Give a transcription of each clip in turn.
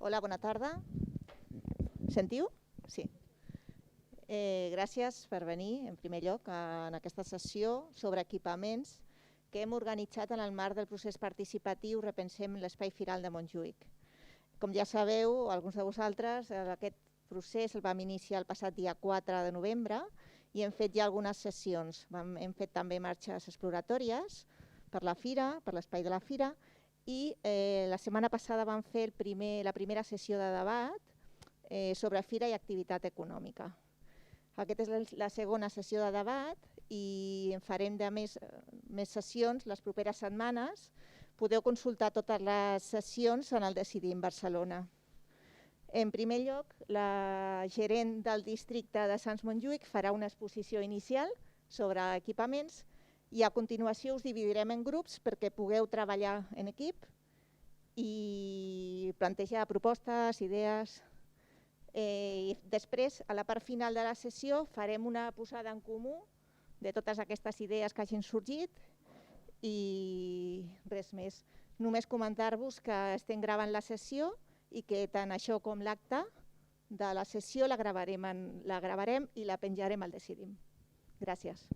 Hola, bona tarda. Sentiu? Sí. Gràcies per venir, en primer lloc, en aquesta sessió sobre equipaments que hem organitzat en el marc del procés participatiu Repensem l'Espai Firal de Montjuïc. Com ja sabeu, alguns de vosaltres, aquest procés el vam iniciar el passat dia 4 de novembre i hem fet ja algunes sessions. Hem fet també marxes exploratòries per la fira, per l'espai de la fira, i la setmana passada vam fer la primera sessió de debat sobre fira i activitat econòmica. Aquesta és la segona sessió de debat i en farem més sessions les properes setmanes. Podeu consultar totes les sessions en el Decidim Barcelona. En primer lloc, la gerent del districte de Sants Montjuïc farà una exposició inicial sobre equipaments i a continuació us dividirem en grups perquè pugueu treballar en equip i plantejar propostes, idees. Després, a la part final de la sessió, farem una posada en comú de totes aquestes idees que hagin sorgit i res més. Només comentar-vos que estem gravant la sessió i que tant això com l'acte de la sessió la gravarem i la penjarem al Decidim. Gràcies.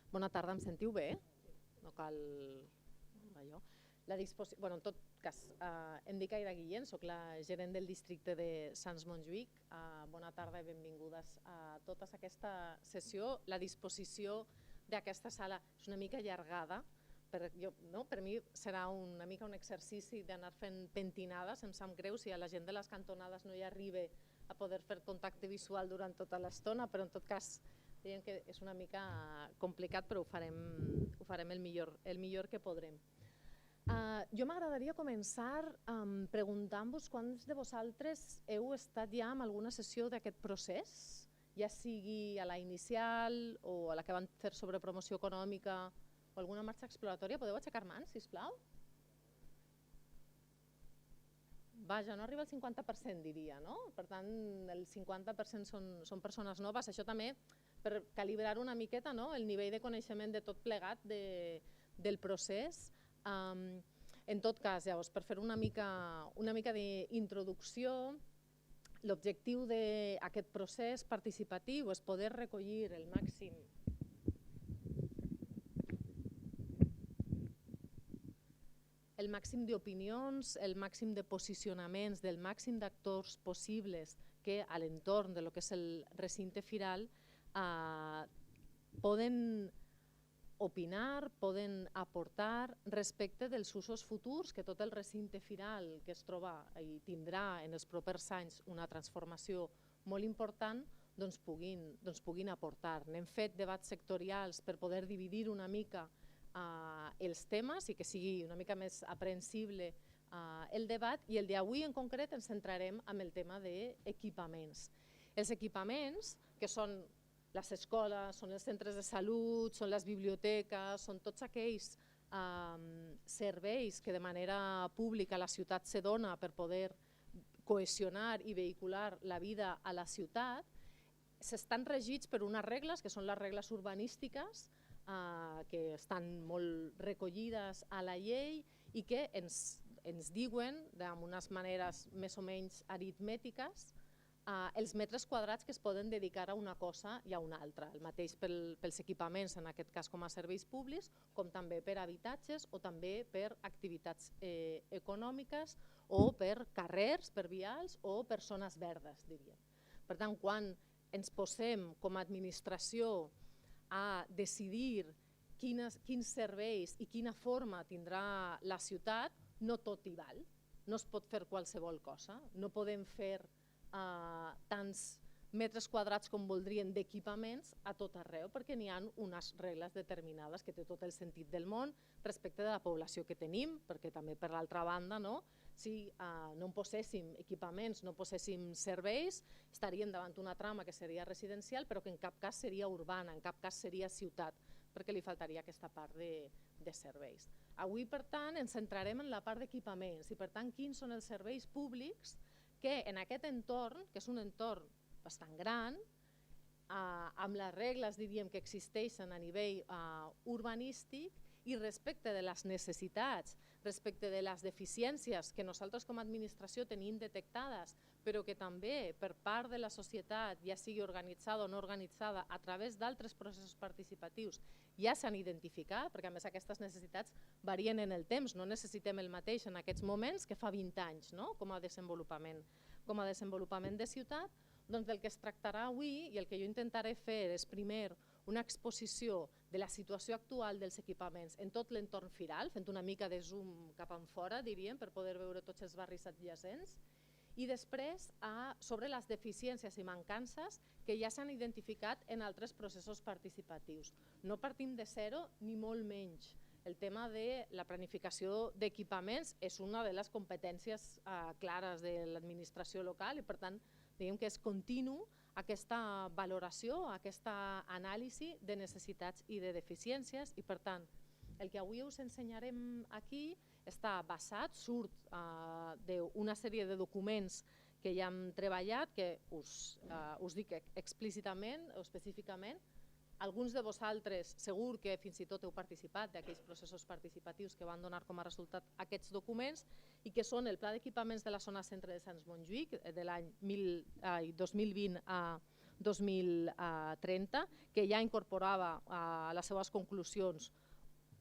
Bona tarda, em sentiu bé? No cal allò. En tot cas, em dic Aida Guillén, soc la gerent del districte de Sants Montjuïc. Bona tarda i benvingudes a tota aquesta sessió. La disposició d'aquesta sala és una mica allargada. Per mi serà una mica un exercici d'anar fent pentinades. Em sap greu si a la gent de les cantonades no hi arriba a poder fer contacte visual durant tota l'estona, però en tot cas diguem que és una mica complicat, però ho farem el millor que podrem. Jo m'agradaria començar preguntant-vos quants de vosaltres heu estat ja en alguna sessió d'aquest procés, ja sigui a la inicial o a la que van fer sobre promoció econòmica o alguna marxa exploratòria. Podeu aixecar mans, sisplau? Vaja, no arriba al 50%, diria, no? Per tant, el 50% són persones noves. Això també per calibrar una miqueta el nivell de coneixement de tot plegat del procés. En tot cas, llavors, per fer una mica d'introducció, l'objectiu d'aquest procés participatiu és poder recollir el màxim d'opinions, el màxim de posicionaments del màxim d'actors possibles que a l'entorn del que és el recinte firal poden opinar, poden aportar respecte dels usos futurs que tot el recinte firal que es troba i tindrà en els propers anys una transformació molt important doncs puguin aportar. N'hem fet debats sectorials per poder dividir una mica els temes i que sigui una mica més aprehensible el debat, i el d'avui en concret ens centrarem en el tema d'equipaments. Els equipaments, que són les escoles, són els centres de salut, són les biblioteques, són tots aquells serveis que de manera pública la ciutat se dona per poder cohesionar i vehicular la vida a la ciutat, s'estan regits per unes regles que són les regles urbanístiques, que estan molt recollides a la llei i que ens diuen, d'unes maneres més o menys aritmètiques, els metres quadrats que es poden dedicar a una cosa i a una altra. El mateix pels equipaments, en aquest cas com a serveis públics, com també per habitatges o també per activitats econòmiques o per carrers, per vials o per zones verdes, diríem. Per tant, quan ens posem com a administració a decidir quins serveis i quina forma tindrà la ciutat, no tot hi val. No es pot fer qualsevol cosa. No podem fer tants metres quadrats com voldrien d'equipaments a tot arreu, perquè n'hi ha unes regles determinades que té tot el sentit del món respecte de la població que tenim, perquè també per l'altra banda, si no en poséssim equipaments, no poséssim serveis, estaríem davant una trama que seria residencial però que en cap cas seria urbana, en cap cas seria ciutat, perquè li faltaria aquesta part de serveis. Avui, per tant, ens centrarem en la part d'equipaments i, per tant, quins són els serveis públics que en aquest entorn, que és un entorn bastant gran, amb les regles, diríem, que existeixen a nivell urbanístic i respecte de les necessitats, respecte de les deficiències que nosaltres com a administració tenim detectades, però que també per part de la societat, ja sigui organitzada o no organitzada, a través d'altres processos participatius, ja s'han identificat, perquè a més aquestes necessitats varien en el temps, no necessitem el mateix en aquests moments que fa 20 anys, no? com a desenvolupament de ciutat. Doncs del que es tractarà avui i el que jo intentaré fer és primer una exposició de la situació actual dels equipaments en tot l'entorn firal, fent una mica de zoom cap enfora, diríem, per poder veure tots els barris adjacents, i després sobre les deficiències i mancances que ja s'han identificat en altres processos participatius. No partim de zero ni molt menys. El tema de la planificació d'equipaments és una de les competències clares de l'administració local i per tant diguem que és continu aquesta valoració, aquesta anàlisi de necessitats i de deficiències i per tant el que avui us ensenyarem aquí està basat, surt d'una sèrie de documents que ja hem treballat, que us dic explícitament o específicament. Alguns de vosaltres segur que fins i tot heu participat d'aquells processos participatius que van donar com a resultat aquests documents i que són el Pla d'Equipaments de la Zona Centre de Sants Montjuïc de l'any 2020 a 2030, que ja incorporava a les seves conclusions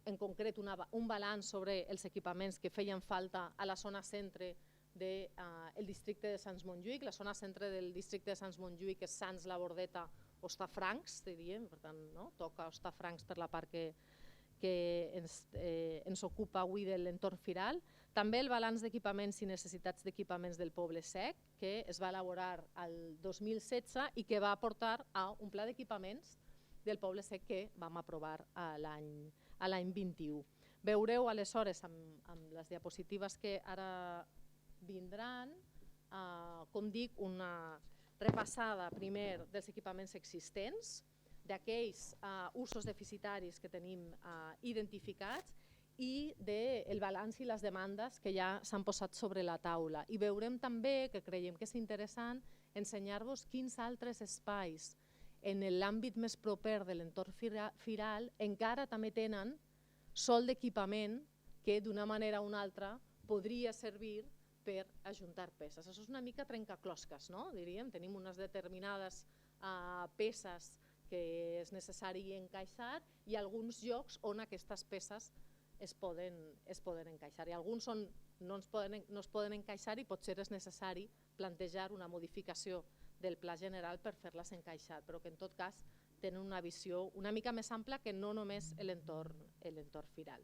en concret un balanç sobre els equipaments que feien falta a la zona centre del districte de Sants Montjuïc. La zona centre del districte de Sants Montjuïc és Sants, la Bordeta, Hostafrancs, diríem, per tant, toca Hostafrancs per la part que ens ocupa avui de l'entorn firal. També el balanç d'equipaments i necessitats d'equipaments del Poble Sec, que es va elaborar el 2016 i que va portar a un pla d'equipaments del Poble Sec que vam aprovar l'any 21. Veureu aleshores amb les diapositives que ara vindran, com dic, una repassada primer dels equipaments existents, d'aquells usos deficitaris que tenim identificats i del balanç i les demandes que ja s'han posat sobre la taula. I veurem també, que creiem que és interessant, ensenyar-vos quins altres espais en l'àmbit més proper de l'entorn firal encara també tenen sòl d'equipament que d'una manera o una altra podria servir per ajuntar peces. Això és una mica trencaclosques, no? Diríem, tenim unes determinades peces que és necessari encaixar i alguns llocs on aquestes peces es poden encaixar. I alguns on no es poden encaixar i potser és necessari plantejar una modificació del pla general per fer-les encaixar, però que en tot cas tenen una visió una mica més ampla que no només l'entorn firal.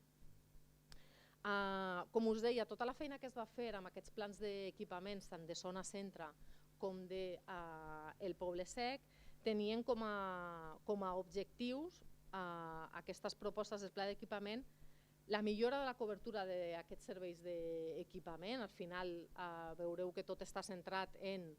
Com us deia, tota la feina que es va fer amb aquests plans d'equipaments tant de zona centre com del Poble Sec tenien com a objectius aquestes propostes del pla d'equipament la millora de la cobertura d'aquests serveis d'equipament. Al final veureu que tot està centrat en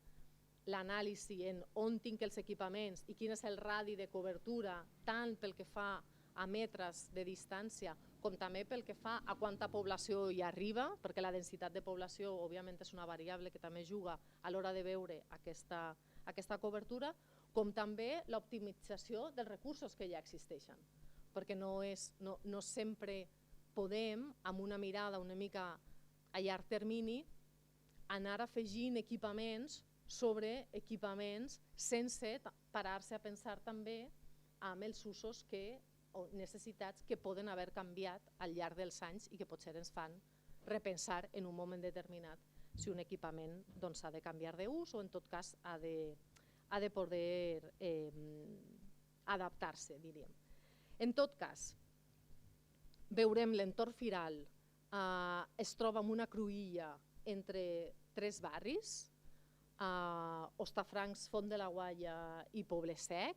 l'anàlisi en on tinc els equipaments i quin és el radi de cobertura, tant pel que fa a metres de distància com també pel que fa a quanta població hi arriba, perquè la densitat de població òbviament és una variable que també juga a l'hora de veure aquesta cobertura, com també l'optimització dels recursos que ja existeixen, perquè no sempre podem, amb una mirada una mica a llarg termini, anar afegint equipaments sobre equipaments sense parar-se a pensar també amb els usos o necessitats que poden haver canviat al llarg dels anys i que potser ens fan repensar en un moment determinat si un equipament ha de canviar d'ús o en tot cas ha de poder adaptar-se, diríem. En tot cas, veurem l'entorn firal es troba en una cruïlla entre tres barris, Hostafrancs, Font de la Gualla i Poble Sec.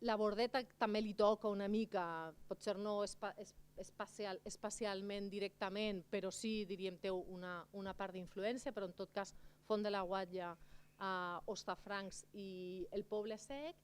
La Bordeta també li toca una mica, potser no espacialment directament, però sí, diríem, té una part d'influència, però en tot cas Font de la Gualla, Hostafrancs i el Poble Sec.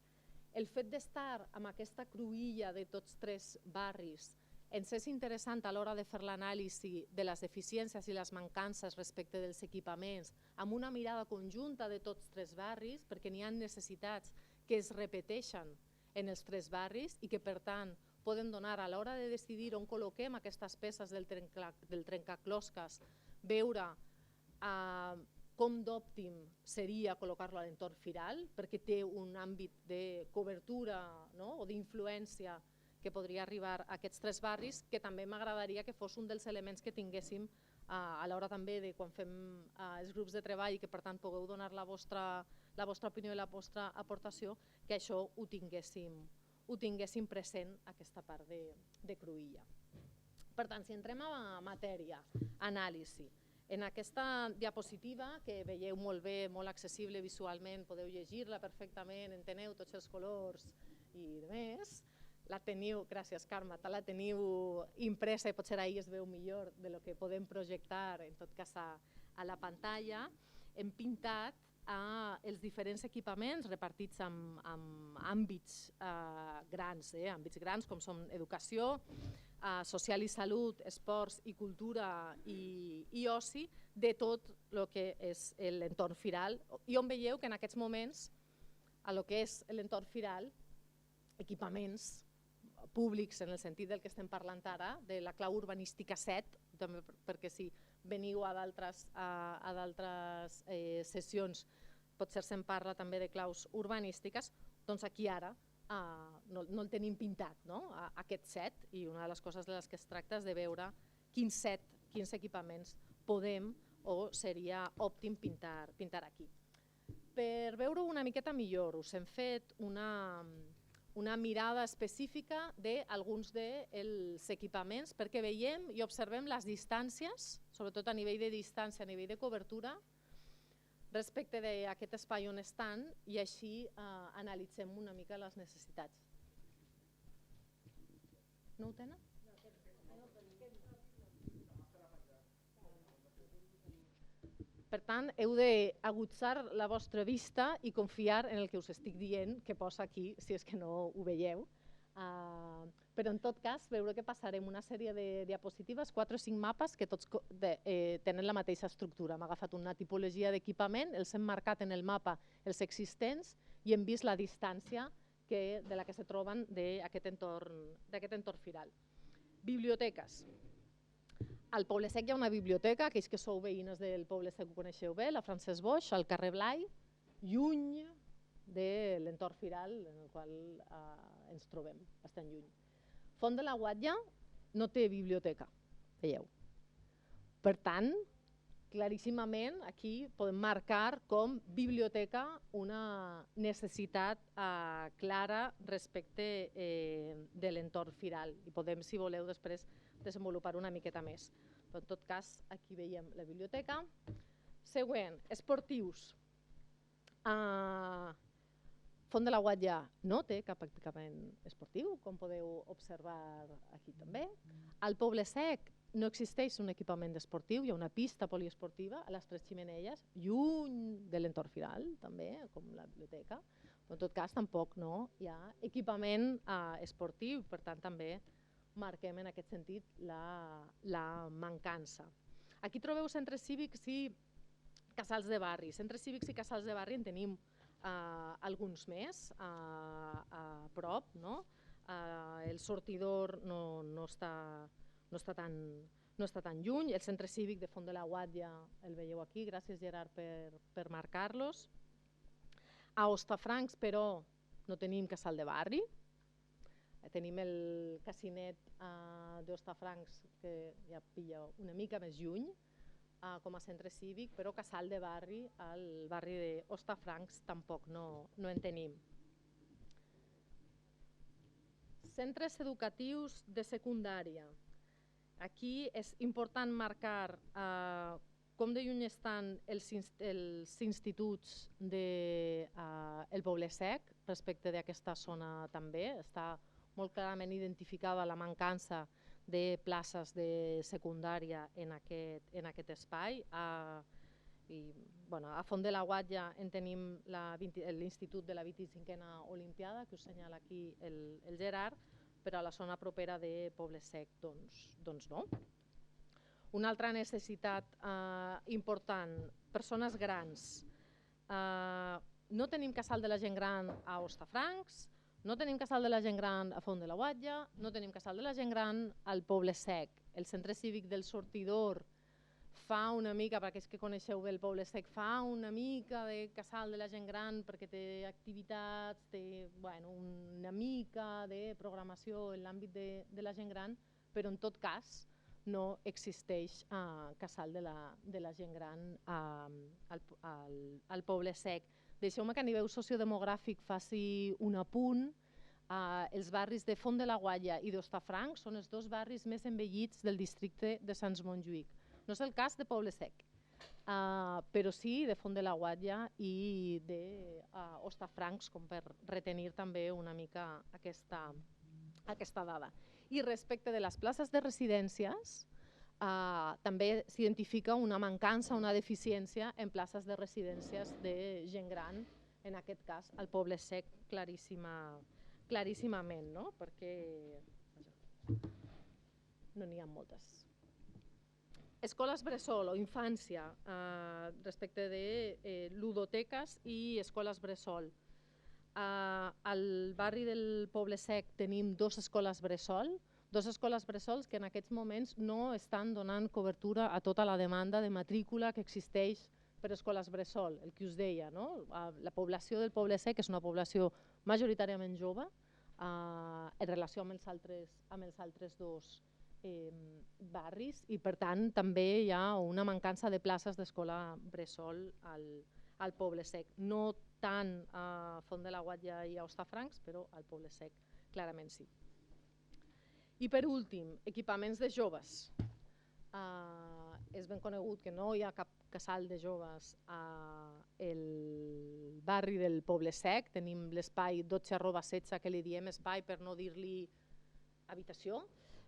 El fet d'estar amb aquesta cruïlla de tots tres barris ens és interessant a l'hora de fer l'anàlisi de les deficiències i les mancances respecte dels equipaments amb una mirada conjunta de tots tres barris, perquè n'hi ha necessitats que es repeteixen en els tres barris i que per tant poden donar a l'hora de decidir on col·loquem aquestes peces del trencaclosques, veure com d'òptim seria col·locar-lo a l'entorn firal, perquè té un àmbit de cobertura o d'influència que podria arribar a aquests 3 barris, que també m'agradaria que fos un dels elements que tinguéssim a l'hora també de quan fem els grups de treball i que per tant pugueu donar la vostra opinió i la vostra aportació, que això ho tinguéssim present, aquesta part de cruïlla. Per tant, si entrem a matèria, anàlisi, en aquesta diapositiva, que veieu molt bé, molt accessible visualment, podeu llegir-la perfectament, enteneu tots els colors i demés, la teniu, gràcies Carme, la teniu impresa i potser ahir es veu millor de lo que podem projectar, en tot cas a la pantalla. Hem pintat els diferents equipaments repartits en àmbits grans, com són educació, social i salut, esports i cultura i oci, de tot el que és l'entorn firal, i on veieu que en aquests moments, a el que és l'entorn firal, equipaments públics en el sentit del que estem parlant ara, de la clau urbanística 7, també perquè si veniu a d'altres sessions potser se'n parla també de claus urbanístiques, doncs aquí ara no el tenim pintat, aquest set, i una de les coses de les que es tracta és de veure quins equipaments podem o seria òptim pintar aquí. Per veure-ho una miqueta millor, us hem fet una mirada específica d'alguns dels equipaments perquè veiem i observem les distàncies, sobretot a nivell de distància, a nivell de cobertura, respecte d'aquest espai on estan, i així analitzem una mica les necessitats. No ho tenen? Per tant, heu d'agutzar la vostra vista i confiar en el que us estic dient, que posa aquí, si és que no ho veieu. Però en tot cas, veureu que passarem una sèrie de diapositives, 4 o 5 mapes que tots tenen la mateixa estructura. Hem agafat una tipologia d'equipament, els hem marcat en el mapa els existents i hem vist la distància de la que se troben d'aquest entorn firal. Biblioteques. Al Poble Sec hi ha una biblioteca, aquells que sou veïnes del Poble Sec ho coneixeu bé, la Francesc Boix, al carrer Blai, lluny de l'entorn firal en el qual ens trobem, bastant lluny. Font de la Guatlla no té biblioteca, veieu. Per tant, claríssimament aquí podem marcar com biblioteca una necessitat clara respecte de l'entorn firal i podem, si voleu, després desenvolupar una miqueta més. Però en tot cas, aquí veiem la biblioteca. Següent, esportius. Font de la Guatlla no té cap equipament esportiu, com podeu observar aquí també. Al Poble Sec no existeix un equipament esportiu, hi ha una pista poliesportiva a les Tres Ximeneies, lluny de l'entorn firal, també, com la biblioteca. Però en tot cas, tampoc hi ha equipament esportiu, per tant, també marquem en aquest sentit la mancança. Aquí trobeu centres cívics i casals de barri. Centres cívics i casals de barri en tenim alguns més a prop. El Sortidor no està tan lluny. El centre cívic de Font de la Guatlla el veieu aquí, gràcies Gerard per marcar-los. A Hostafrancs, però, no tenim casal de barri. Tenim el casinet d'Hostafrancs, que ja pilla una mica més lluny com a centre cívic, però casal de barri al barri d'Hostafrancs tampoc no en tenim. Centres educatius de secundària. Aquí és important marcar com de lluny estan els instituts del Poble Sec respecte d'aquesta zona també. Està molt clarament identificada la mancança de places de secundària en aquest espai. A Font de la Guatlla en tenim l'Institut de la 25a Olimpiada, que us senyala aquí el Gerard, però a la zona propera de Poble Sec doncs no. Una altra necessitat important, persones grans. No tenim casal de la gent gran a Hostafrancs, No tenim casal de la gent gran a Font de la Guatlla, no tenim casal de la gent gran al Poble Sec. El centre cívic del Sortidor fa una mica, per aquells que coneixeu bé el Poble Sec, fa una mica de casal de la gent gran perquè té activitats, té una mica de programació en l'àmbit de la gent gran, però en tot cas no existeix casal de la gent gran al Poble Sec. Deixeu-me que a nivell sociodemogràfic faci un apunt. Els barris de Font de la Guatlla i d'Hostafrancs són els dos barris més envellits del districte de Sants Montjuïc. No és el cas de Poble Sec, però sí de Font de la Guatlla i d'Hostafrancs, com per retenir també una mica aquesta dada. I respecte de les places de residències, també s'identifica una mancança, una deficiència en places de residències de gent gran, en aquest cas al Poble Sec claríssimament, no? Perquè no n'hi ha moltes. Escoles bressol o infància, respecte de ludoteques i escoles bressol. Al barri del Poble Sec tenim 2 escoles bressol, 2 escoles bressols que en aquests moments no estan donant cobertura a tota la demanda de matrícula que existeix per escoles bressol, el que us deia, no? La població del Poble Sec és una població majoritàriament jove en relació amb els altres 2 barris i per tant també hi ha una mancança de places d'escola bressol al Poble Sec. No tant a Font de la Guatlla i a Hostafrancs, però al Poble Sec clarament sí. I per últim, equipaments de joves. És ben conegut que no hi ha cap casal de joves al barri del Poble Sec. Tenim l'espai 12/16 que li diem espai per no dir-li habitació.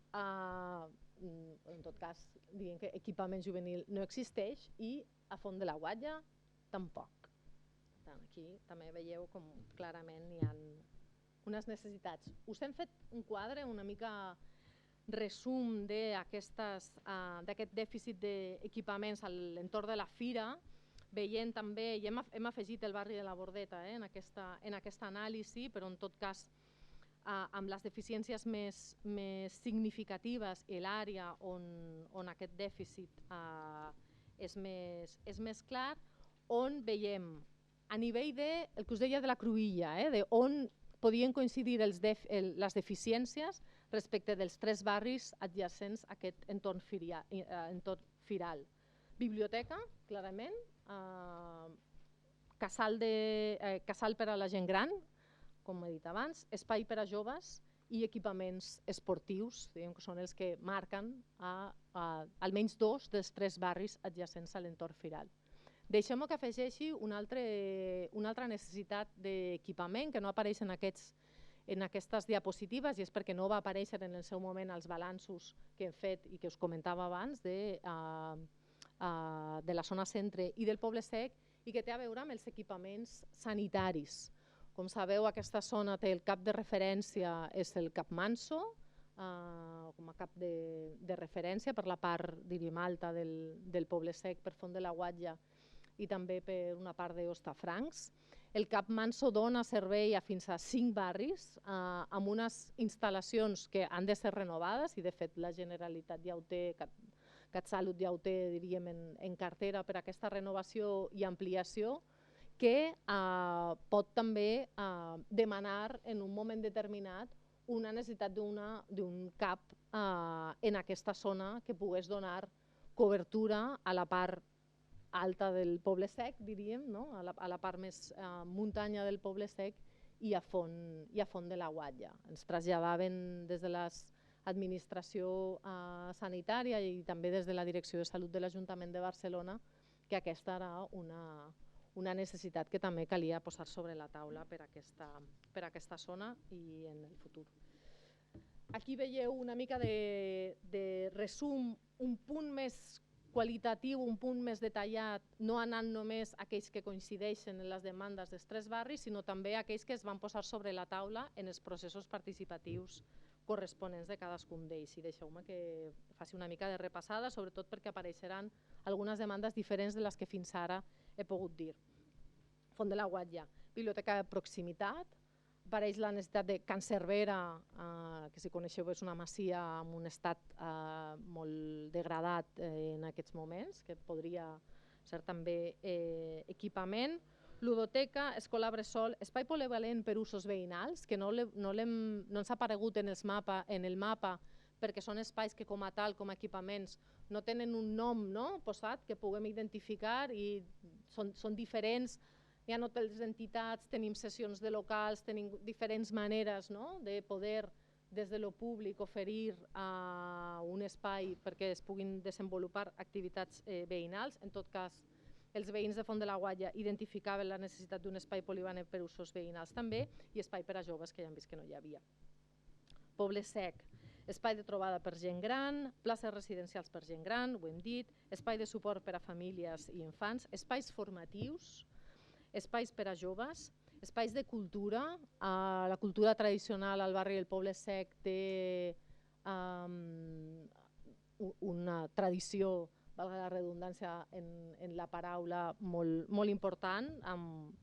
En tot cas, diguem que equipament juvenil no existeix i a Font de la Guatlla tampoc. Aquí també veieu com clarament hi ha unes necessitats. Us hem fet un quadre una mica resum d'aquest dèficit d'equipaments a l'entorn de la fira, veient també, i hem afegit el barri de la Bordeta en aquesta anàlisi, però en tot cas amb les deficiències més significatives i l'àrea on aquest dèficit és més clar, on veiem a nivell el que us deia de la cruïlla, on podien coincidir les deficiències respecte dels 3 barris adjacents a aquest entorn firal. Biblioteca, clarament, casal per a la gent gran, com he dit abans, espai per a joves i equipaments esportius, que són els que marquen almenys 2 dels 3 barris adjacents a l'entorn firal. Deixem-me que afegeixi una altra necessitat d'equipament que no apareix en aquestes diapositives i és perquè no va aparèixer en el seu moment als balanços que hem fet i que us comentava abans de la zona centre i del Poble Sec i que té a veure amb els equipaments sanitaris. Com sabeu, aquesta zona té el cap de referència, és el Cap Manso, com a cap de referència per la part, diríem, alta del Poble Sec, per Font de la Guatlla i també per una part d'Hostafrancs. El Cap Manso dona servei a fins a 5 barris amb unes instal·lacions que han de ser renovades i de fet la Generalitat ja ho té, CatSalut ja ho té, diríem, en cartera per aquesta renovació i ampliació que pot també demanar en un moment determinat una necessitat d'un CAP en aquesta zona que pogués donar cobertura a la part alta del Poble Sec, diríem, a la part més muntanya del Poble Sec i a Font de la Guatlla. Ens traslladaven des de l'administració sanitària i també des de la Direcció de Salut de l'Ajuntament de Barcelona que aquesta era una necessitat que també calia posar sobre la taula per aquesta zona i en el futur. Aquí veieu una mica de resum, un punt més qualitatiu, un punt més detallat, no anant només a aquells que coincideixen en les demandes dels 3 barris, sinó també aquells que es van posar sobre la taula en els processos participatius corresponents de cadascun d'ells. I deixeu-me que faci una mica de repassada, sobretot perquè apareixeran algunes demandes diferents de les que fins ara he pogut dir. Font de la Guatlla, biblioteca de proximitat, apareix la necessitat de Can Cervera, que si coneixeu és una masia amb un estat molt degradat en aquests moments, que podria ser també equipament. Ludoteca, escola bressol, espai polivalent per usos veïnals, que no ens ha aparegut en el mapa perquè són espais que com a tal, com a equipaments, no tenen un nom posat que puguem identificar i són diferents. Hi ha hotels d'entitats, tenim sessions de locals, tenim diferents maneres de poder des de lo públic oferir un espai perquè es puguin desenvolupar activitats veïnals. En tot cas, els veïns de Font de la Guatlla identificaven la necessitat d'un espai polivalent per usos veïnals també i espai per a joves, que ja hem vist que no hi havia. Poble Sec, espai de trobada per gent gran, places residencials per gent gran, ho hem dit, espai de suport per a famílies i infants, espais formatius, espais per a joves, espais de cultura. La cultura tradicional al barri del Poble Sec té una tradició, valga la redundància en la paraula, molt important, amb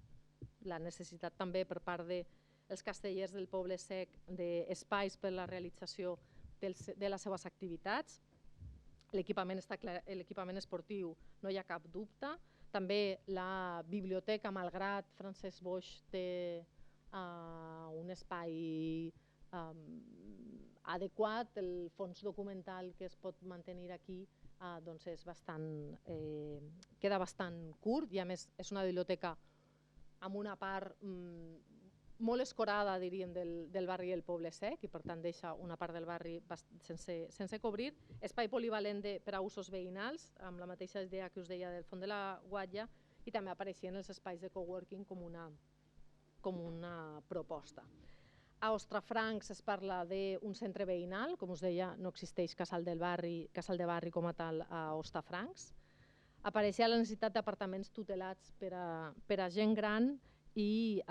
la necessitat també per part dels castellers del Poble Sec d'espais per a la realització de les seves activitats. L'equipament esportiu no hi ha cap dubte. També la biblioteca, malgrat Francesc Boix té un espai adequat, el fons documental que es pot mantenir aquí queda bastant curt i a més és una biblioteca amb una part molt escorada, diríem, del barri del Poble Sec i per tant deixa una part del barri sense cobrir. Espai polivalent per a usos veïnals, amb la mateixa idea que us deia del Font de la Guatlla, i també apareixien els espais de coworking com una proposta. A Hostafrancs es parla d'un centre veïnal, com us deia, no existeix casal de barri com a tal a Hostafrancs. Apareixia la necessitat d'apartaments tutelats per a gent gran i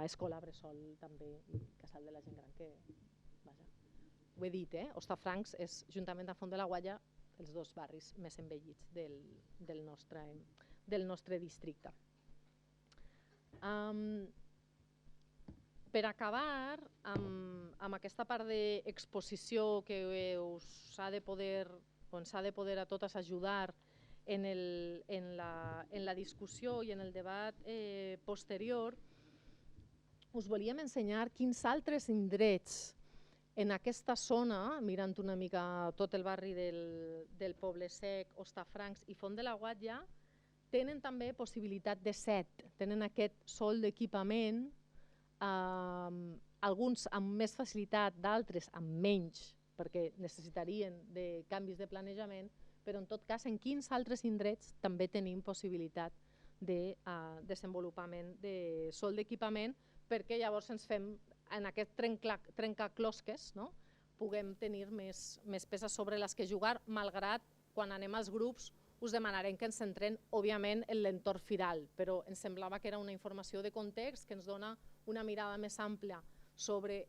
escola bressol també, i casal de la gent gran, que ho he dit, Hostafrancs és, juntament amb Font de la Guatlla, els dos barris més envellits del nostre districte. Per acabar amb aquesta part d'exposició que ens ha de poder a totes ajudar en la discussió i en el debat posterior, us volíem ensenyar quins altres indrets en aquesta zona, mirant una mica tot el barri del Poble Sec, Hostafrancs i Font de la Guatlla, tenen també possibilitat de set, tenen aquest sòl d'equipament, alguns amb més facilitat, d'altres amb menys, perquè necessitarien de canvis de planejament, però en tot cas en quins altres indrets també tenim possibilitat de desenvolupament de sòl d'equipament, perquè llavors ens fem, en aquest trencaclosques, puguem tenir més peces sobre les que jugar, malgrat quan anem als grups us demanarem que ens centrem, òbviament, en l'entorn firal, però ens semblava que era una informació de context que ens dona una mirada més àmplia sobre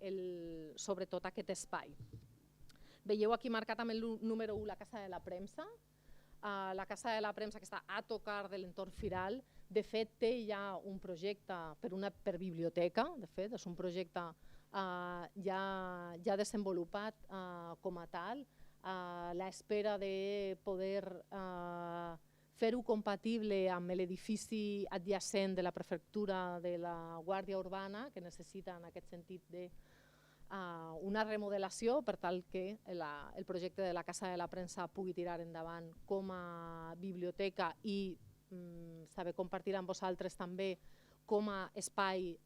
tot aquest espai. Veieu aquí marcat amb el número 1 la Casa de la Premsa. La Casa de la Premsa, que està a tocar de l'entorn firal, de fet té ja un projecte per biblioteca, de fet és un projecte ja desenvolupat com a tal, a l'espera de poder fer-ho compatible amb l'edifici adjacent de la prefectura de la Guàrdia Urbana, que necessita en aquest sentit una remodelació per tal que el projecte de la Casa de la Premsa pugui tirar endavant com a biblioteca i saber compartir amb vosaltres també com a espai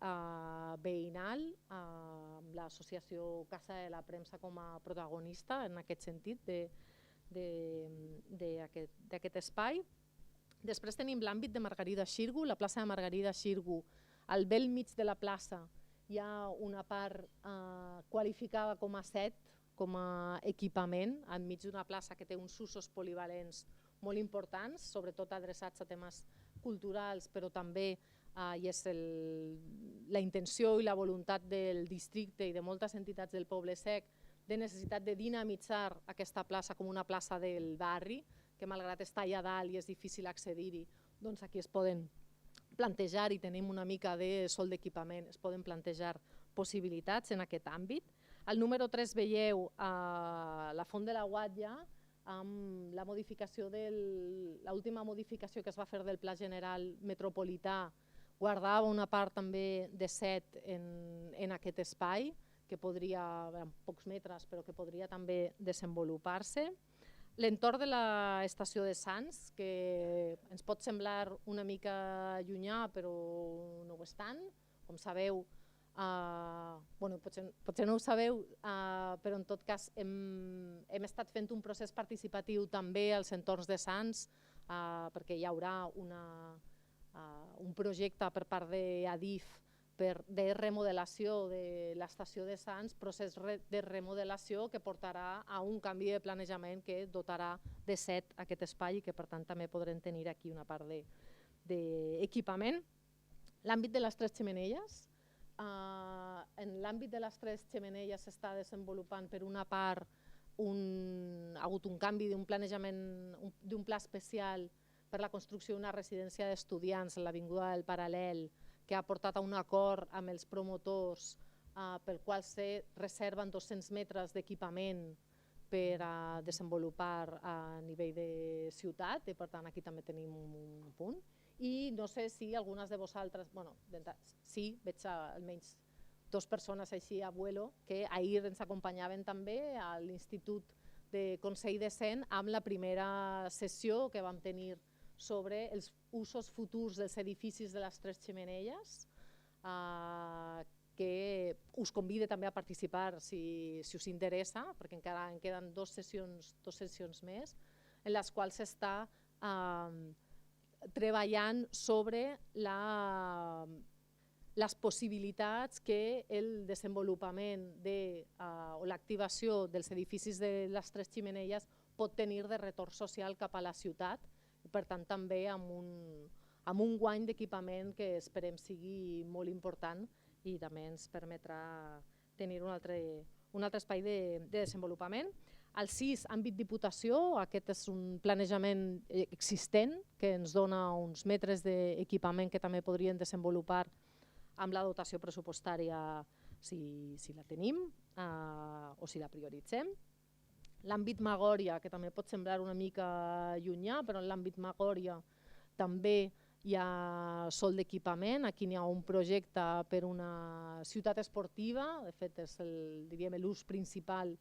veïnal, amb l'associació Casa de la Premsa com a protagonista en aquest sentit d'aquest espai. Després tenim l'àmbit de Margarida Xirgu, la plaça de Margarida Xirgu. Al bell mig de la plaça hi ha una part qualificada com a set, com a equipament, enmig d'una plaça que té uns usos polivalents molt importants, sobretot adreçats a temes culturals, però també i és la intenció i la voluntat del districte i de moltes entitats del Poble Sec de necessitat de dinamitzar aquesta plaça com una plaça del barri, que malgrat està allà dalt i és difícil accedir-hi, doncs aquí es poden plantejar, i tenim una mica de sòl d'equipament, es poden plantejar possibilitats en aquest àmbit. Al número 3 veieu la Font de la Guatlla, amb la modificació l'última modificació que es va fer del Pla General Metropolità, guardava una part també de set en aquest espai, que podria, en pocs metres, però que podria també desenvolupar-se. L'entorn de l'estació de Sants, que ens pot semblar una mica llunyà, però no ho és tant. Com sabeu, potser no ho sabeu, però en tot cas hem estat fent un procés participatiu també als entorns de Sants, perquè hi haurà un projecte per part d'Adif de remodelació de l'estació de Sants, procés de remodelació que portarà a un canvi de planejament que dotarà de set aquest espai i que per tant també podrem tenir aquí una part d'equipament. L'àmbit de les tres xemeneies. En l'àmbit de les tres xemeneies s'està desenvolupant per una part ha hagut un canvi d'un planejament, d'un pla especial per la construcció d'una residència d'estudiants a l'Avinguda del Paral·lel, que ha portat a un acord amb els promotors pel qual se reserven 200 metres d'equipament per a desenvolupar a nivell de ciutat, i per tant aquí també tenim un punt. I no sé si algunes de vosaltres, sí, veig almenys 2 persones així a vuelo, que ahir ens acompanyaven també a l'Institut de Consell Decent amb la primera sessió que vam tenir sobre els usos futurs dels edificis de les tres xemeneies, que us convide també a participar si us interessa, perquè encara en queden 2 sessions més, en les quals s'està treballant sobre les possibilitats que el desenvolupament o l'activació dels edificis de les tres xemeneies pot tenir de retorn social cap a la ciutat, i per tant també amb un guany d'equipament que esperem sigui molt important i també ens permetrà tenir un altre espai de desenvolupament. El 6, àmbit diputació, aquest és un planejament existent que ens dona uns metres d'equipament que també podrien desenvolupar amb la dotació pressupostària si la tenim o si la prioritzem. L'àmbit Magòria, que també pot semblar una mica llunyà, però en l'àmbit Magòria també hi ha sòl d'equipament. Aquí hi ha un projecte per una ciutat esportiva, de fet és l'ús principal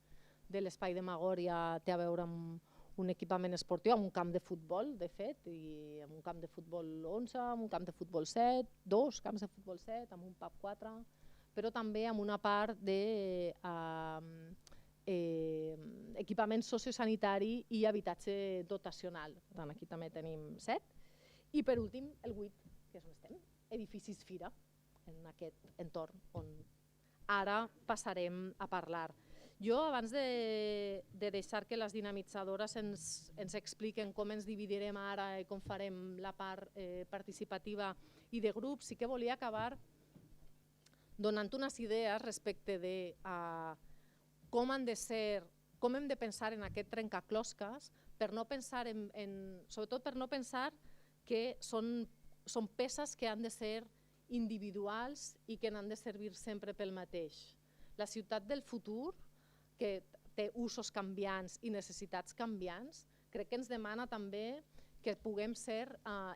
de l'espai de Magòria té a veure amb un equipament esportiu, amb un camp de futbol, de fet, i amb un camp de futbol 11, amb un camp de futbol 7, 2 camps de futbol 7, amb un pub 4, però també amb una part de equipament sociosanitari i habitatge dotacional. Per tant, aquí també tenim 7. I per últim, el 8, que és on estem, edificis Fira, en aquest entorn on ara passarem a parlar. Jo, abans de deixar que les dinamitzadores ens expliquen com ens dividirem ara i com farem la part participativa i de grup, sí que volia acabar donant unes idees respecte de com hem de pensar en aquest trencaclosques, sobretot per no pensar que són peces que han de ser individuals i que n'han de servir sempre pel mateix. La ciutat del futur, que té usos canviants i necessitats canviants, crec que ens demana també que puguem ser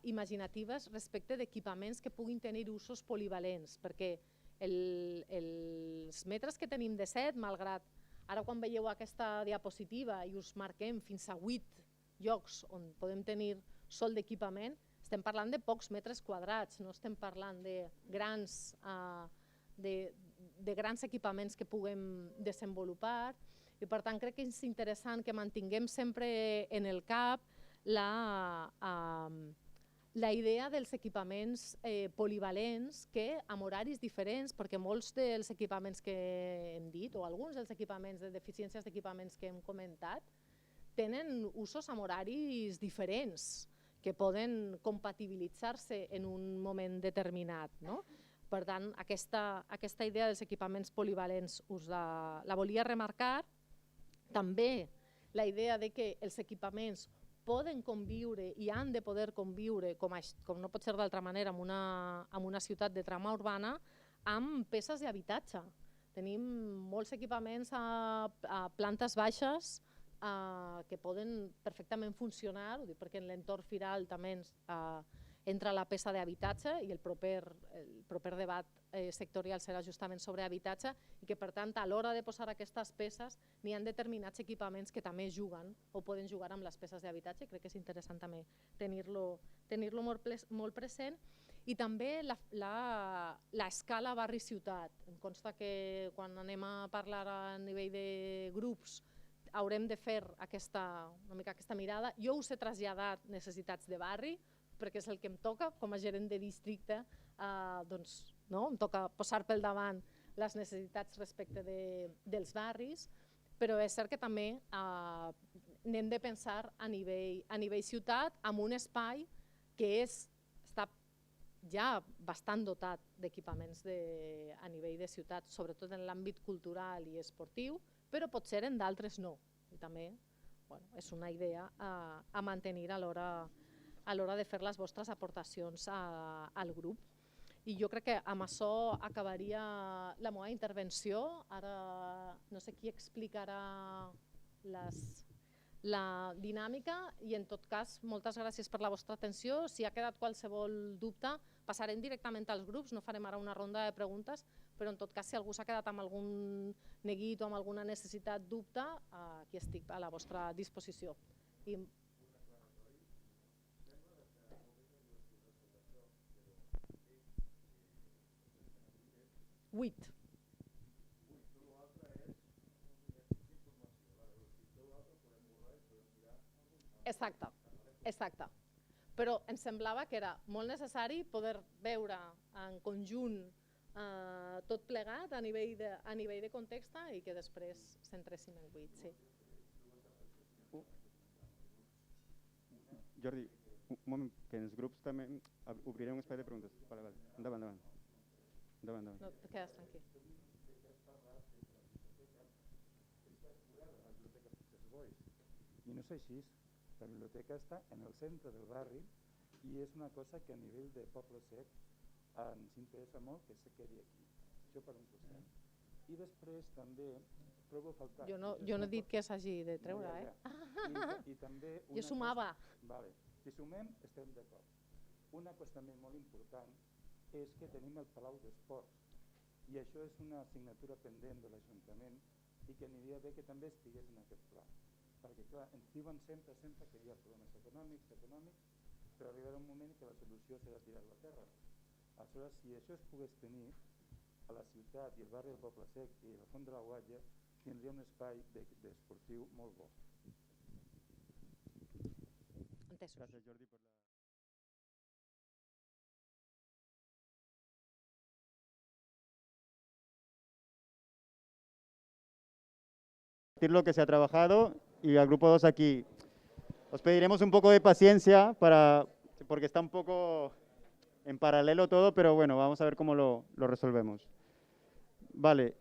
imaginatives respecte d'equipaments que puguin tenir usos polivalents, perquè els metres que tenim de set, malgrat ara quan veieu aquesta diapositiva i us marquem fins a 8 llocs on podem tenir sòl d'equipament, estem parlant de pocs metres quadrats, no estem parlant de grans equipaments que puguem desenvolupar, i per tant crec que és interessant que mantinguem sempre en el cap la idea dels equipaments polivalents que amb horaris diferents, perquè molts dels equipaments que hem dit o alguns dels equipaments de deficiències d'equipaments que hem comentat tenen usos amb horaris diferents que poden compatibilitzar-se en un moment determinat. Per tant, aquesta idea dels equipaments polivalents us la volia remarcar. També la idea de que els equipaments poden conviure i han de poder conviure, com no pot ser d'altra manera, en una ciutat de trama urbana, amb peces d'habitatge. Tenim molts equipaments a plantes baixes que poden perfectament funcionar, ho dic perquè en l'entorn firal també entra la peça d'habitatge i el proper debat sectorial serà justament sobre habitatge i que per tant a l'hora de posar aquestes peces n'hi ha determinats equipaments que també juguen o poden jugar amb les peces d'habitatge. Crec que és interessant també tenir-lo molt present. I també l'escala barri-ciutat. Em consta que quan anem a parlar a nivell de grups haurem de fer una mica aquesta mirada. Jo us he traslladat necessitats de barri, perquè és el que em toca com a gerent de districte, em toca posar pel davant les necessitats respecte dels barris, però és cert que també n'hem de pensar a nivell ciutat amb un espai que està ja bastant dotat d'equipaments a nivell de ciutat, sobretot en l'àmbit cultural i esportiu, però potser en d'altres no. I també és una idea a mantenir a l'hora de fer les vostres aportacions al grup. I jo crec que amb això acabaria la meva intervenció. Ara no sé qui explicarà la dinàmica i en tot cas moltes gràcies per la vostra atenció. Si ha quedat qualsevol dubte passarem directament als grups, no farem ara una ronda de preguntes, però en tot cas si algú s'ha quedat amb algun neguit o amb alguna necessitat, dubte, aquí estic a la vostra disposició. Vuit. Exacte. Però em semblava que era molt necessari poder veure en conjunt tot plegat a nivell de context i que després centréssim en 8. Sí. Jordi, un moment, que en els grups també obrirem un espai de preguntes. Endavant. No, te quedes tranquil. I no és així. La biblioteca està en el centre del barri i és una cosa que a nivell de Poble Sec ens interessa molt que se quedi aquí. Això per un costat. I després també trobo a faltar... Jo no he dit que s'hagi de treure, I també... Jo sumava. Vale. Si sumem, estem d'acord. Una cosa també molt important és que tenim el Palau d'Esports i això és una assignatura pendent de l'Ajuntament i que aniria bé que també estigués en aquest pla. Perquè, clar, ens diuen sempre que hi ha problemes econòmics, però arribarà un moment que la solució serà tirar-lo a terra. Aleshores, si això es pogués tenir a la ciutat i el barri del Poble Sec i la Font de la Guatlla, tindria un espai d'esportiu molt bo. Entesos. Gràcies, Jordi, per la... lo que se ha trabajado y al grupo 2 aquí. Os pediremos un poco de paciencia porque está un poco en paralelo todo, pero bueno, vamos a ver cómo lo resolvemos. Vale,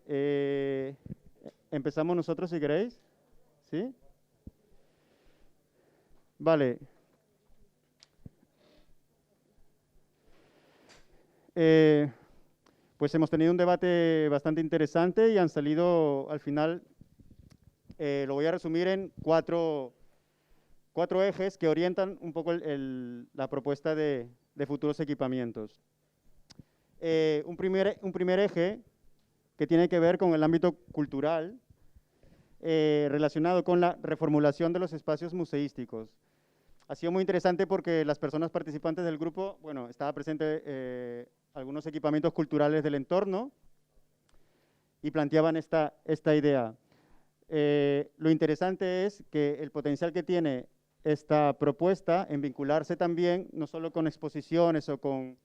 empezamos nosotros si queréis. ¿Sí? Vale. Pues hemos tenido un debate bastante interesante y han salido al final... lo voy a resumir en cuatro ejes que orientan un poco la propuesta de futuros equipamientos. Un primer eje que tiene que ver con el ámbito cultural, relacionado con la reformulación de los espacios museísticos. Ha sido muy interesante porque las personas participantes del grupo, bueno, estaba presente algunos equipamientos culturales del entorno y planteaban esta idea. Lo interesante es que el potencial que tiene esta propuesta en vincularse también no solo con exposiciones o con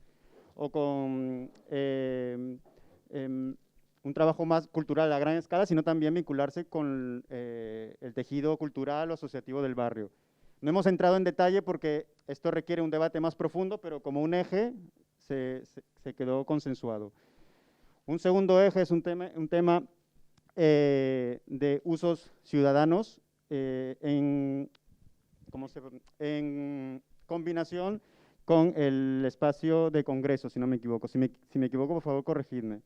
un trabajo más cultural a gran escala, sino también vincularse con el tejido cultural o asociativo del barrio. No hemos entrado en detalle porque esto requiere un debate más profundo, pero como un eje se quedó consensuado. Un segundo eje es un tema de usos ciudadanos en combinación con el espacio de congreso, si no me equivoco. Si me equivoco, por favor, corregidme.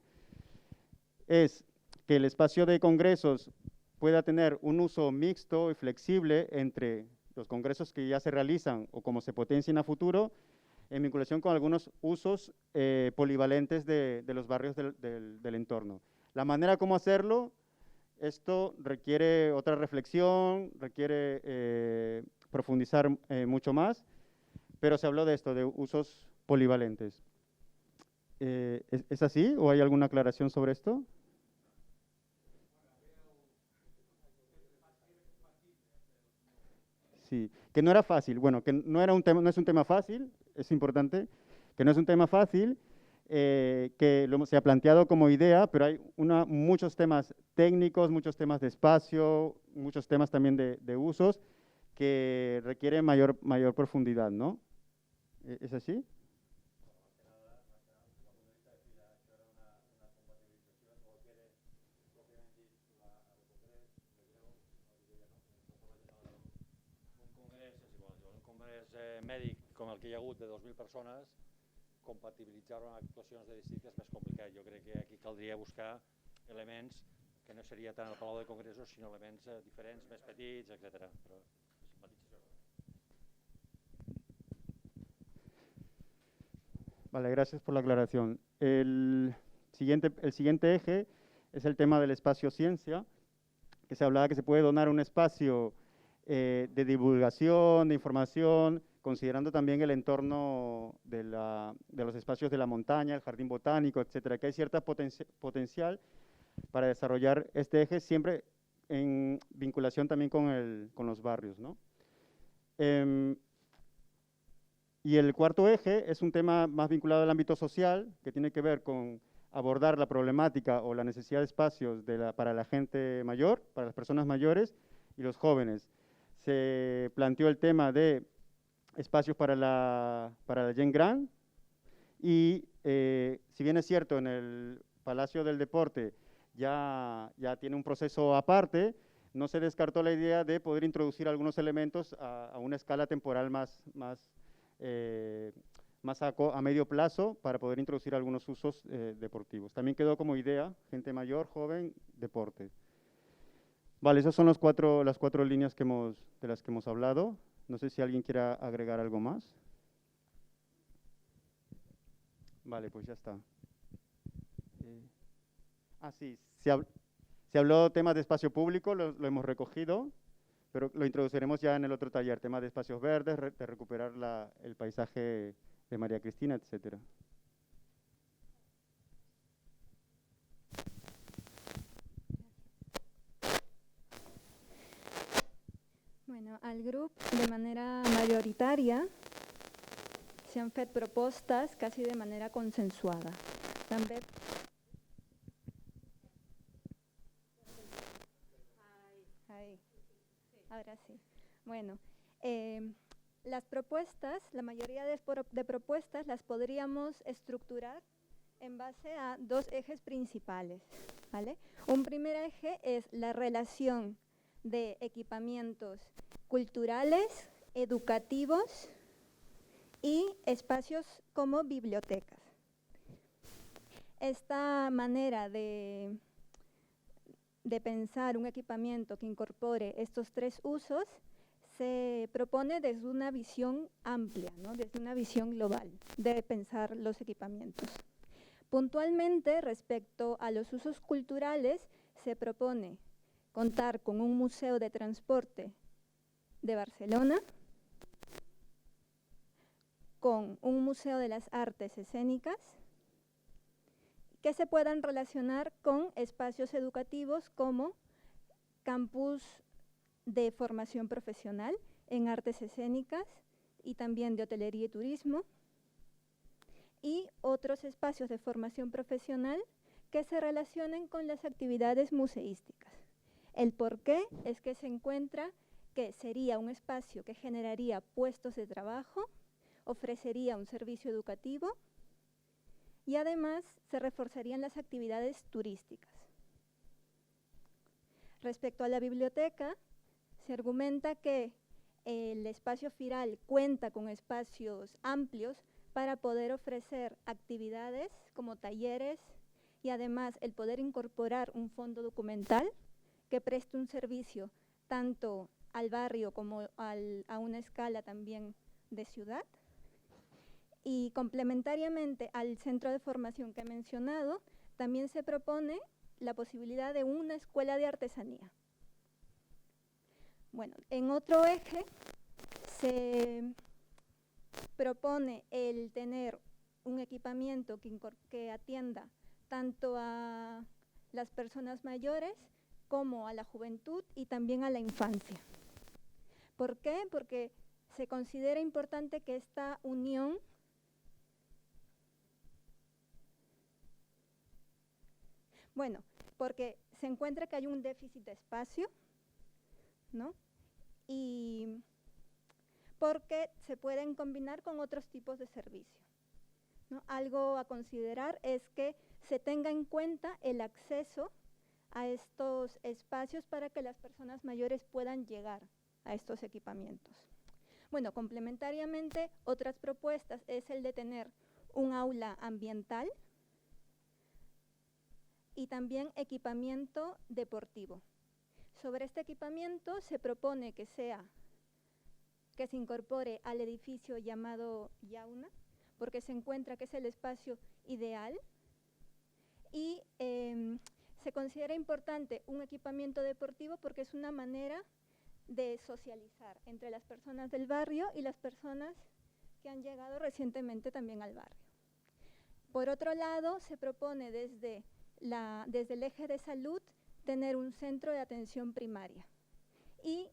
es que el espacio de congresos pueda tener un uso mixto y flexible entre los congresos que ya se realizan o como se potencien a futuro, en vinculación con algunos usos polivalentes de los barrios del entorno. La manera como hacerlo, esto requiere otra reflexión, requiere profundizar mucho más, pero se habló de esto, de usos polivalentes. ¿Es así o hay alguna aclaración sobre esto? Sí, que no era fácil, bueno, que no era un tema, no es un tema fácil, es importante, que no es un tema fácil, que se ha planteado como idea, pero hay muchos temas técnicos, muchos temas de espacio, muchos temas también de usos que requieren mayor profundidad, ¿no? ¿Es así? Mèdic com el que hi ha hagut de 2.000 persones, compatibilitzar-ho amb actuacions de districte és més complicat. Jo crec que aquí caldria buscar elements que no seria tant el Palau de Congressos, sinó elements diferents, més petits, etc. Però Vale, gracias por la aclaración. El siguiente eje es el tema del espacio ciencia, que se hablaba que se puede donar un espacio de divulgación, de información, considerando también el entorno de los espacios de la montaña, el jardín botánico, etcétera, que hay cierta potencial para desarrollar este eje, siempre en vinculación también con los barrios, ¿no? Y el cuarto eje es un tema más vinculado al ámbito social, que tiene que ver con abordar la problemática o la necesidad de espacios para la gente mayor, para las personas mayores y los jóvenes. Se planteó el tema de espacios para la gent gran y si bien es cierto en el Palacio del Deporte ya tiene un proceso aparte, no se descartó la idea de poder introducir algunos elementos a una escala temporal más a medio plazo para poder introducir algunos usos deportivos. También quedó como idea gente mayor, joven, deporte. Vale, esas son las cuatro líneas de las que hemos hablado. No sé si alguien quiera agregar algo más. Vale, pues ya está. Sí, se habló temas de espacio público, lo hemos recogido, pero lo introduciremos ya en el otro taller, temas de espacios verdes, de recuperar el paisaje de María Cristina, etcétera. Bueno, al grup, de manera majoritària, s'han fet propostes quasi de manera consensuada. També ahora sí. Bueno, las propuestas, la mayoría de propuestas las podríamos estructurar en base a dos ejes principales, ¿vale? Un primer eje es la relación de equipamientos culturales, educativos y espacios como bibliotecas. Esta manera de pensar un equipamiento que incorpore estos tres usos se propone desde una visión amplia, ¿no? Desde una visión global de pensar los equipamientos. Puntualmente, respecto a los usos culturales, se propone contar con un museo de transporte de Barcelona, con un museo de las artes escénicas, que se puedan relacionar con espacios educativos como campus de formación profesional en artes escénicas y también de hotelería y turismo, y otros espacios de formación profesional que se relacionen con las actividades museísticas. El porqué es que se encuentra que sería un espacio que generaría puestos de trabajo, ofrecería un servicio educativo y además se reforzarían las actividades turísticas. Respecto a la biblioteca, se argumenta que el espacio Firal cuenta con espacios amplios para poder ofrecer actividades como talleres y además el poder incorporar un fondo documental que preste un servicio tanto al barrio como a una escala también de ciudad. Y complementariamente al centro de formación que he mencionado, también se propone la posibilidad de una escuela de artesanía. Bueno, en otro eje se propone el tener un equipamiento que atienda tanto a las personas mayores como a la juventud y también a la infancia. ¿Por qué? Porque se considera importante que esta unión porque se encuentra que hay un déficit de espacio, ¿no? Y porque se pueden combinar con otros tipos de servicios, ¿no? Algo a considerar es que se tenga en cuenta el acceso a estos espacios para que las personas mayores puedan llegar a estos equipamientos. Bueno, complementariamente, otras propuestas es el de tener un aula ambiental y también equipamiento deportivo. Sobre este equipamiento se propone que se incorpore al edificio llamado Yauna, porque se encuentra que es el espacio ideal y se considera importante un equipamiento deportivo porque es una manera de socializar entre las personas del barrio y las personas que han llegado recientemente también al barrio. Por otro lado, se propone desde el eje de salud tener un centro de atención primaria y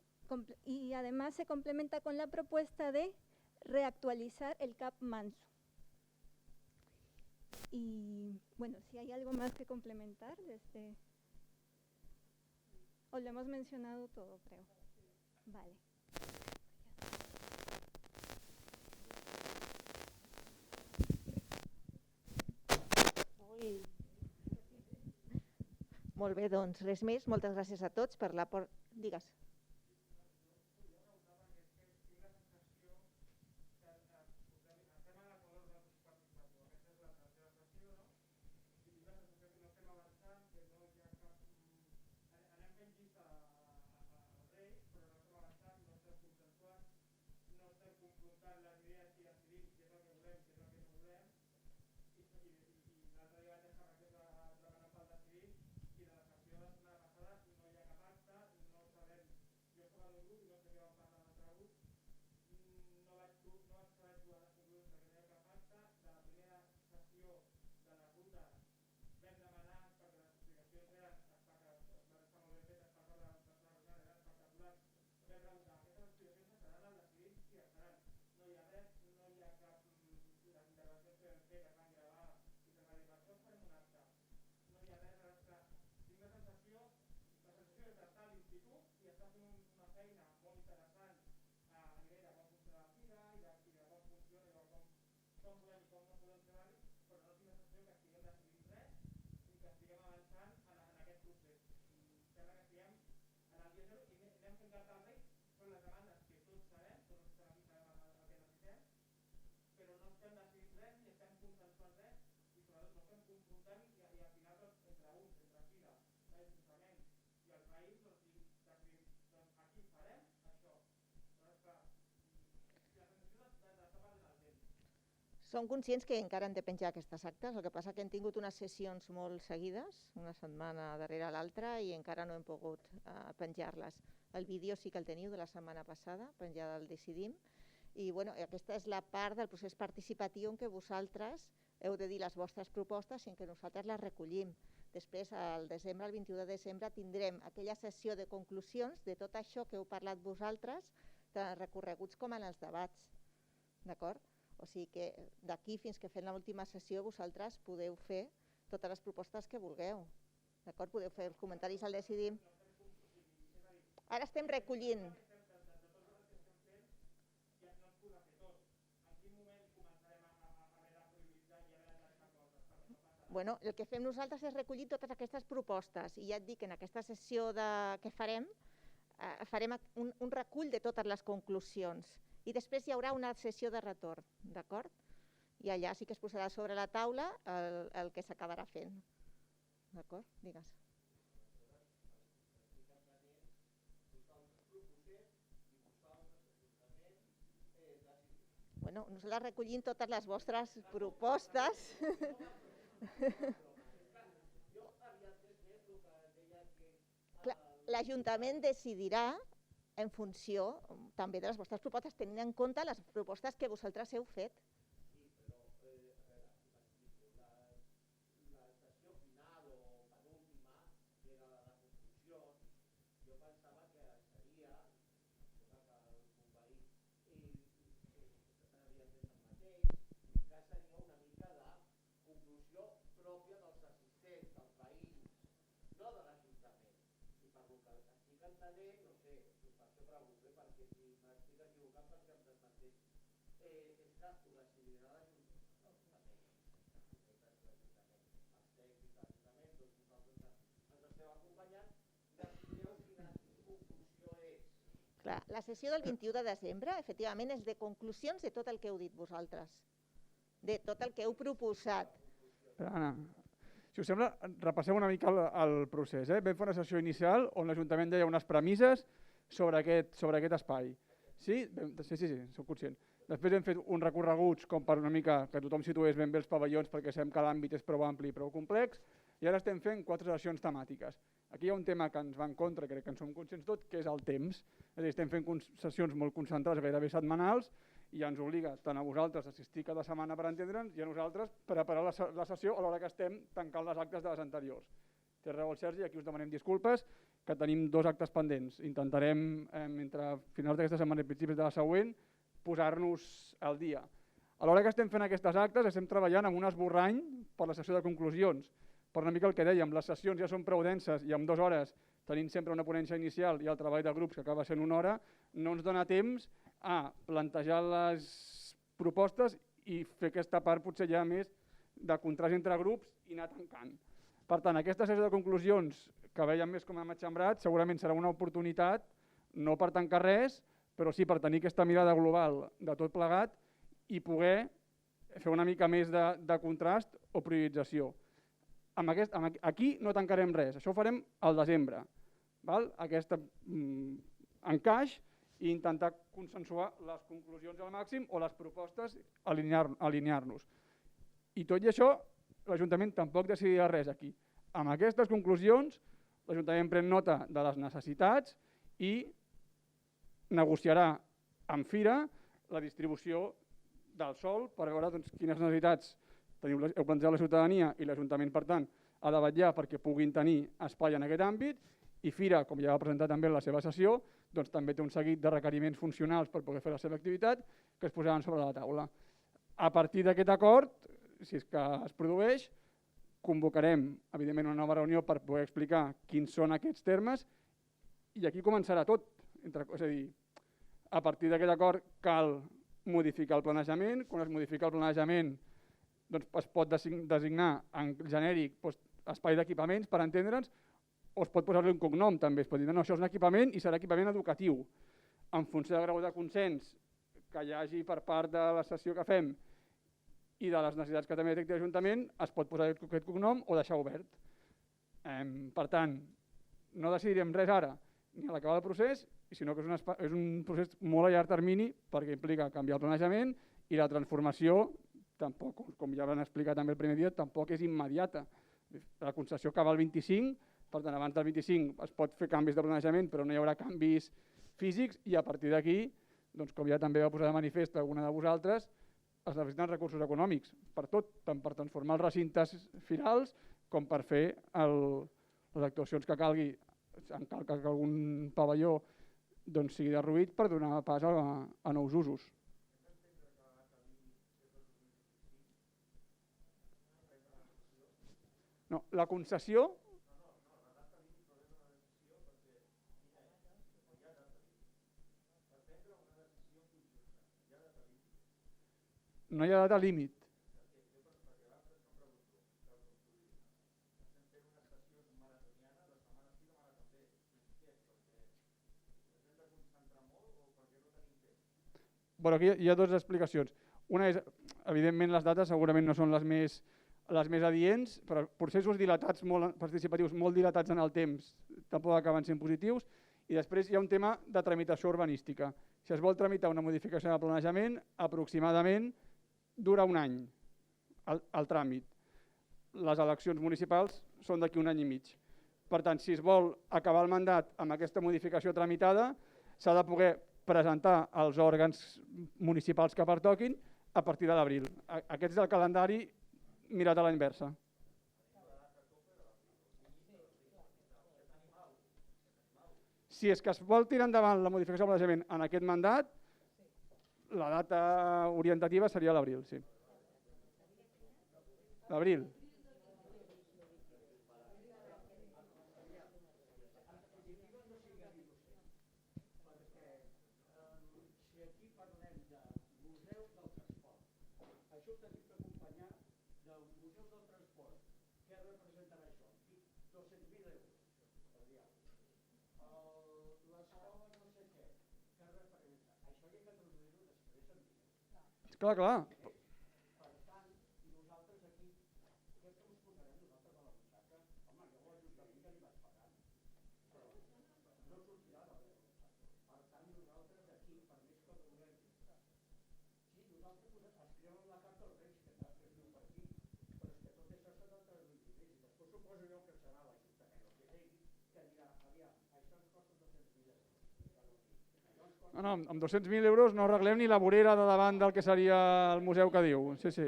además se complementa con la propuesta de reactualizar el CAP Manso. Y bueno, si hay algo más que complementar, o lo hemos mencionado todo, creo. Vale. Molt bé, doncs res més. Moltes gràcies a tots per l'aport. Digues. Som conscients que encara han de penjar aquestes actes, el que passa que hem tingut unes sessions molt seguides, una setmana darrere l'altra, i encara no hem pogut penjar-les. El vídeo sí que el teniu de la setmana passada, penjada al Decidim, i bueno, aquesta és la part del procés participatiu en què vosaltres heu de dir les vostres propostes i en què nosaltres les recollim. Després, el 21 de desembre, tindrem aquella sessió de conclusions de tot això que heu parlat vosaltres, tant recorreguts com en els debats, d'acord? O sigui que d'aquí fins que fem l'última sessió vosaltres podeu fer totes les propostes que vulgueu. D'acord? Podeu fer els comentaris al Decidim. Ara estem recollint. Bueno, el que fem nosaltres és recollir totes aquestes propostes i ja et dic que en aquesta sessió que farem un recull de totes les conclusions. I després hi haurà una sessió de retorn, d'acord? I allà sí que es posarà sobre la taula el que s'acabarà fent. D'acord? Digues. Bueno, nosaltres recollim totes les vostres propostes. L'Ajuntament decidirà en funció també de les vostres propostes, tenint en compte les propostes que vosaltres heu fet. Clar, la sessió del 21 de desembre, efectivament, és de conclusions de tot el que heu dit vosaltres, de tot el que heu proposat. Anna, si us sembla, repassem una mica el procés. Vam fer una sessió inicial on l'Ajuntament deia unes premisses sobre aquest espai. Sí, soc conscient. Després hem fet uns recorreguts com per una mica que tothom situés ben bé els pavellons perquè sabem que l'àmbit és prou ampli i prou complex, i ara estem fent 4 sessions temàtiques. Aquí hi ha un tema que ens va en contra, crec que en som conscients tots, que és el temps. És a dir, estem fent sessions molt concentrades, gairebé setmanals, i ens obliga tant a vosaltres a assistir cada setmana per entendre'ns i a nosaltres preparar la sessió a l'hora que estem tancant les actes de les anteriors. Té raó el Sergi, aquí us demanem disculpes, que tenim 2 actes pendents. Intentarem, entre finals d'aquesta setmana i principis de la següent, posar-nos al dia. A l'hora que estem fent aquestes actes estem treballant amb un esborrany per la sessió de conclusions. Per una mica el que dèiem, les sessions ja són prou denses i en 2 hores, tenint sempre una ponència inicial i el treball de grups que acaba sent 1 hora, no ens dona temps a plantejar les propostes i fer aquesta part potser ja més de contrast entre grups i anar tancant. Per tant, aquesta sessió de conclusions que veiem més com hem atxambrat segurament serà una oportunitat, no per tancar res, però sí per tenir aquesta mirada global de tot plegat i poder fer una mica més de contrast o priorització. Aquí no tancarem res, això ho farem al desembre. Aquest encaix i intentar consensuar les conclusions al màxim o les propostes, alinear-nos. I tot i això, l'Ajuntament tampoc decidirà res aquí. Amb aquestes conclusions, l'Ajuntament pren nota de les necessitats i negociarà amb Fira la distribució del sòl per veure quines necessitats heu plantejat la ciutadania i l'Ajuntament, per tant, ha de vetllar perquè puguin tenir espai en aquest àmbit i Fira, com ja va presentar també en la seva sessió, també té un seguit de requeriments funcionals per poder fer la seva activitat que es posaran sobre la taula. A partir d'aquest acord, si és que es produeix, convocarem, evidentment, una nova reunió per poder explicar quins són aquests termes i aquí començarà tot. És a dir, a partir d'aquest acord cal modificar el planejament. Quan es modifica el planejament es pot designar en genèric espai d'equipaments, per entendre'ns, o es pot posar-li un cognom també. Es pot dir, no, això és un equipament i serà equipament educatiu. En funció del grau de consens que hi hagi per part de la sessió que fem i de les necessitats que també detecti l'Ajuntament, es pot posar aquest cognom o deixar obert. Per tant, no decidirem res ara, ni a l'acabar del procés, sinó que és un procés molt a llarg termini perquè implica canviar el planejament i la transformació, tampoc, com ja van explicar també el primer dia, tampoc és immediata. La concessió acaba el 25, per tant, abans del 25 es pot fer canvis de planejament, però no hi haurà canvis físics i a partir d'aquí, com ja també va posar de manifest alguna de vosaltres, es necessiten recursos econòmics per tot, tant per transformar els recintes firals com per fer les actuacions que calgui, en cal que algun pavelló sigui derruït per donar pas a nous usos. No, la concessió... No hi ha data límit. Aquí hi ha 2 explicacions. Una és, evidentment, les dates segurament no són les més les més adients, però processos dilatats, participatius molt dilatats en el temps, tampoc acaben sent positius. I després hi ha un tema de tramitació urbanística. Si es vol tramitar una modificació de planejament, aproximadament dura un any el tràmit. Les eleccions municipals són d'aquí un any i mig. Per tant, si es vol acabar el mandat amb aquesta modificació tramitada, s'ha de poder presentar als òrgans municipals que pertoquin a partir de l'abril. Aquest és el calendari mirat a la inversa. Si és que es vol tirar endavant la modificació del planejament en aquest mandat, la data orientativa seria l'abril, sí. L'abril. Clar, clar. No, amb 200.000 euros no arreglem ni la vorera de davant del que seria el museu que diu. Sí, sí.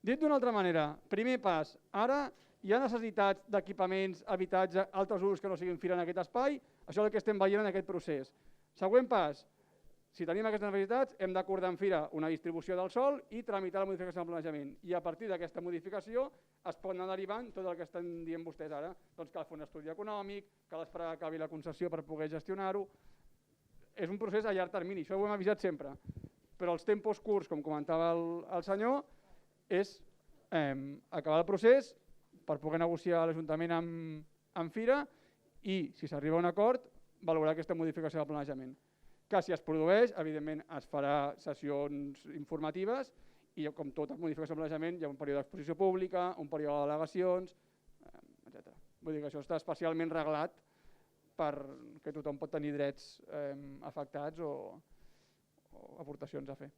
Dit d'una altra manera, primer pas, ara hi ha necessitats d'equipaments, habitatge, altres usos que no siguin fira en aquest espai, això és el que estem veient en aquest procés. Següent pas, si tenim aquestes necessitats, hem d'acordar en fira una distribució del sòl i tramitar la modificació del planejament. I a partir d'aquesta modificació es pot anar derivant tot el que estan dient vostès ara. Doncs cal fer un estudi econòmic, cal esperar que acabi la concessió per poder gestionar-ho. És un procés a llarg termini, això ho hem avisat sempre. Però els tempos curts, com comentava el senyor, és acabar el procés per poder negociar l'Ajuntament amb fira i, si s'arriba a un acord, valorar aquesta modificació del planejament. Que si es produeix, evidentment es farà sessions informatives i com tota modificació del planejament hi ha un període d'exposició pública, un període d'al·legacions, etc. Vull dir que això està especialment reglat perquè tothom pot tenir drets afectats o aportacions a fer.